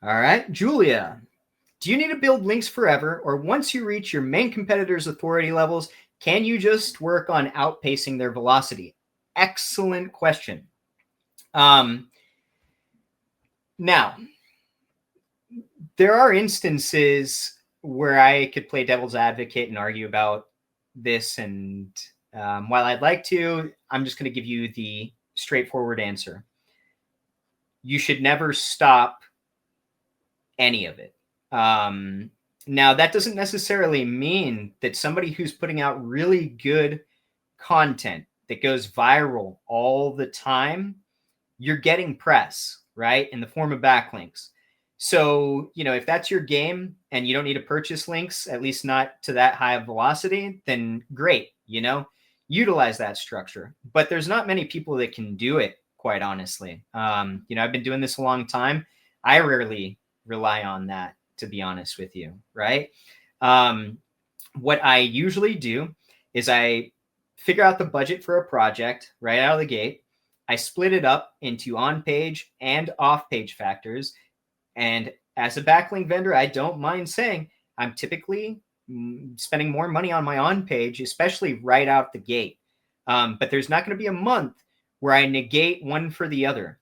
All right, Julia. Do you need to build links forever, or once you reach your main competitor's authority levels, can you just work on outpacing their velocity? Excellent question. Now, there are instances where I could play devil's advocate and argue about this, and while I'd like to, I'm just going to give you the straightforward answer. You should never stop any of it. Now, that doesn't necessarily mean that somebody who's putting out really good content that goes viral all the time, you're getting press, right? In the form of backlinks. So, if that's your game and you don't need to purchase links, at least not to that high of velocity, then great, utilize that structure. But there's not many people that can do it, quite honestly. I've been doing this a long time. I rarely rely on that, to be honest with you, right? What I usually do is I figure out the budget for a project right out of the gate. I split it up into on-page and off-page factors. And as a backlink vendor, I don't mind saying I'm typically spending more money on my on-page, especially right out the gate. But there's not going to be a month where I negate one for the other.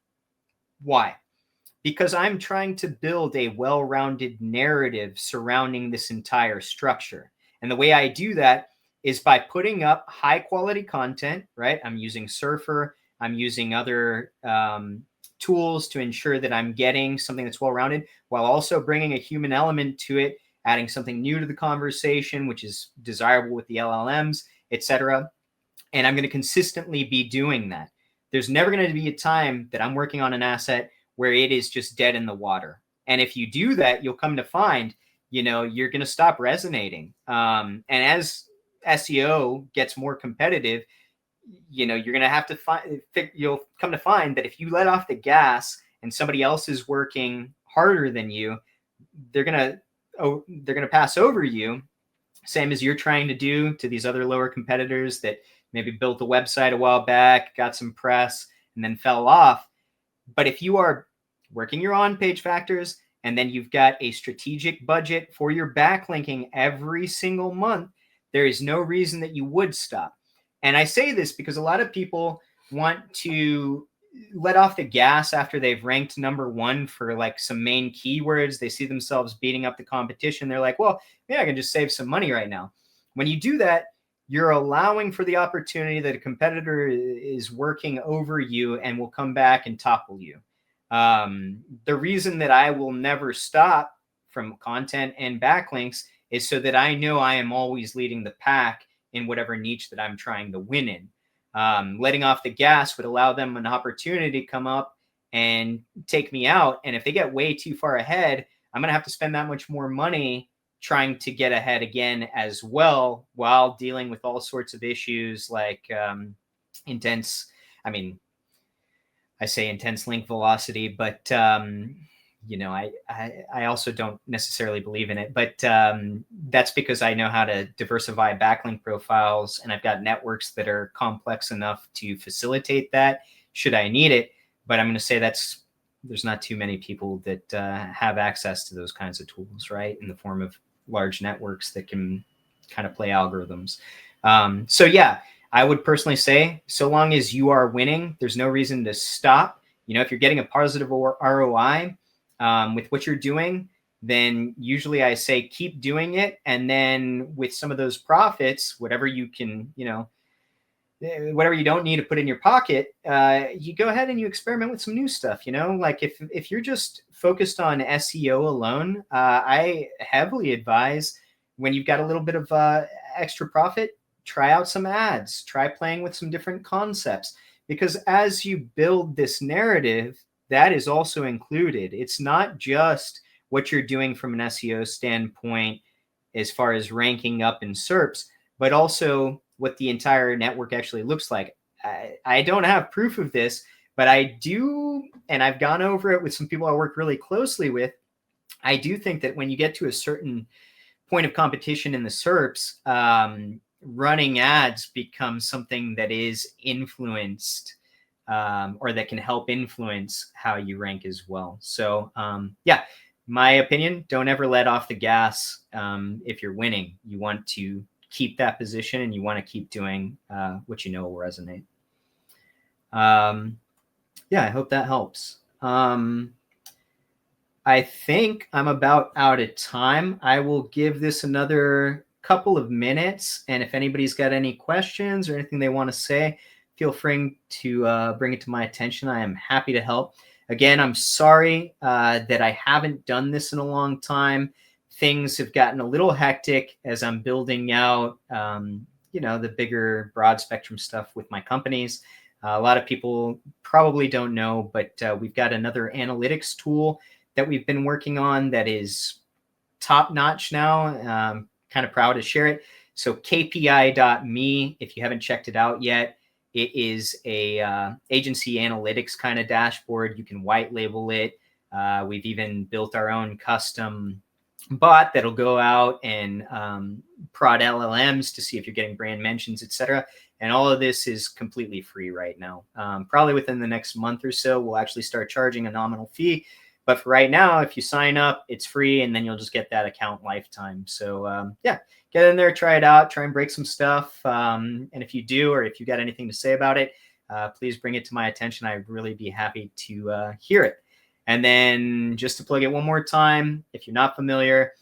Why? Because I'm trying to build a well-rounded narrative surrounding this entire structure. And the way I do that is by putting up high-quality content, right? I'm using Surfer. I'm using other tools to ensure that I'm getting something that's well-rounded while also bringing a human element to it, adding something new to the conversation, which is desirable with the LLMs, etc. And I'm going to consistently be doing that. There's never going to be a time that I'm working on an asset where it is just dead in the water. And if you do that, you'll come to find, you're going to stop resonating. And as SEO gets more competitive, you're going to have to you'll come to find that if you let off the gas and somebody else is working harder than you, they're going to pass over you, same as you're trying to do to these other lower competitors that maybe built a website a while back, got some press, and then fell off. But if you are working your on-page factors and then you've got a strategic budget for your backlinking every single month, there is no reason that you would stop. And I say this because a lot of people want to let off the gas after they've ranked number one for like some main keywords. They see themselves beating up the competition. They're like, well, yeah, I can just save some money right now. When you do that, you're allowing for the opportunity that a competitor is working over you and will come back and topple you. The reason that I will never stop from content and backlinks is so that I know I am always leading the pack in whatever niche that I'm trying to win in. Letting off the gas would allow them an opportunity to come up and take me out. And if they get way too far ahead, I'm going to have to spend that much more money trying to get ahead again as well, while dealing with all sorts of issues like intense, I say intense link velocity, but I also don't necessarily believe in it, but that's because I know how to diversify backlink profiles, and I've got networks that are complex enough to facilitate that should I need it. But I'm going to say there's not too many people that have access to those kinds of tools, right? In the form of large networks that can kind of play algorithms. So yeah, I would personally say, so long as you are winning, there's no reason to stop. If you're getting a positive ROI with what you're doing, then usually I say keep doing it. And then with some of those profits, whatever you can, whatever you don't need to put in your pocket, you go ahead and you experiment with some new stuff. Like if you're just focused on SEO alone, I heavily advise, when you've got a little bit of extra profit, try out some ads, try playing with some different concepts, because as you build this narrative, that is also included. It's not just what you're doing from an SEO standpoint as far as ranking up in SERPs, but also what the entire network actually looks like. I don't have proof of this, but I do, and I've gone over it with some people I work really closely with. I do think that when you get to a certain point of competition in the SERPs, running ads becomes something that is influenced, or that can help influence how you rank as well. So yeah, my opinion, don't ever let off the gas. If you're winning, you want to keep that position and you want to keep doing what you know will resonate. Yeah, I hope that helps. I think I'm about out of time. I will give this another couple of minutes. And if anybody's got any questions or anything they want to say, feel free to bring it to my attention. I am happy to help. Again, I'm sorry that I haven't done this in a long time. Things have gotten a little hectic as I'm building out, the bigger broad spectrum stuff with my companies. A lot of people probably don't know, but we've got another analytics tool that we've been working on that is top notch now. Kind of proud to share it. So kpi.me, if you haven't checked it out yet, it is a agency analytics kind of dashboard. You can white label it. We've even built our own custom bot that'll go out and prod LLMs to see if you're getting brand mentions, etc. And all of this is completely free right now. Probably within the next month or so, we'll actually start charging a nominal fee. But for right now, if you sign up, it's free, and then you'll just get that account lifetime. So yeah, get in there, try it out, try and break some stuff. And if you do, or if you got anything to say about it, please bring it to my attention. I'd really be happy to hear it. And then just to plug it one more time, if you're not familiar,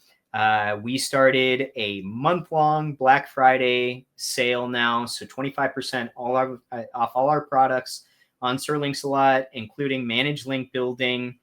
we started a month-long Black Friday sale now. So 25% off all our products on SirLinksalot, including managed link building,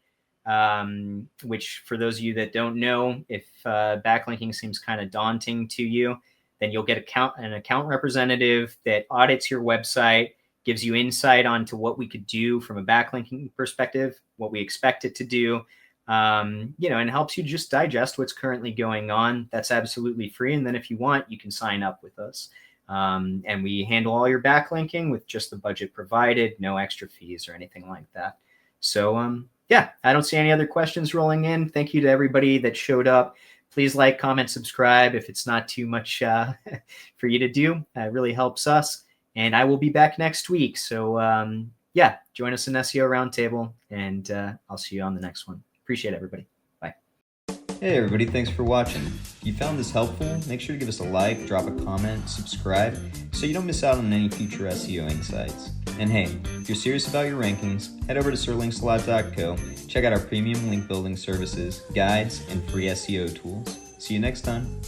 which for those of you that don't know, if backlinking seems kind of daunting to you, then you'll get an account representative that audits your website, gives you insight onto what we could do from a backlinking perspective, what we expect it to do, and helps you just digest what's currently going on. That's absolutely free. And then if you want, you can sign up with us. And we handle all your backlinking with just the budget provided, no extra fees or anything like that. So, yeah, I don't see any other questions rolling in. Thank you to everybody that showed up. Please like, comment, subscribe if it's not too much for you to do. It really helps us. And I will be back next week. So, yeah, join us in SEO Roundtable, and I'll see you on the next one. Appreciate it, everybody. Bye. Hey, everybody. Thanks for watching. If you found this helpful, make sure to give us a like, drop a comment, subscribe, so you don't miss out on any future SEO insights. And hey, if you're serious about your rankings, head over to SirLinksalot.co, check out our premium link building services, guides, and free SEO tools. See you next time.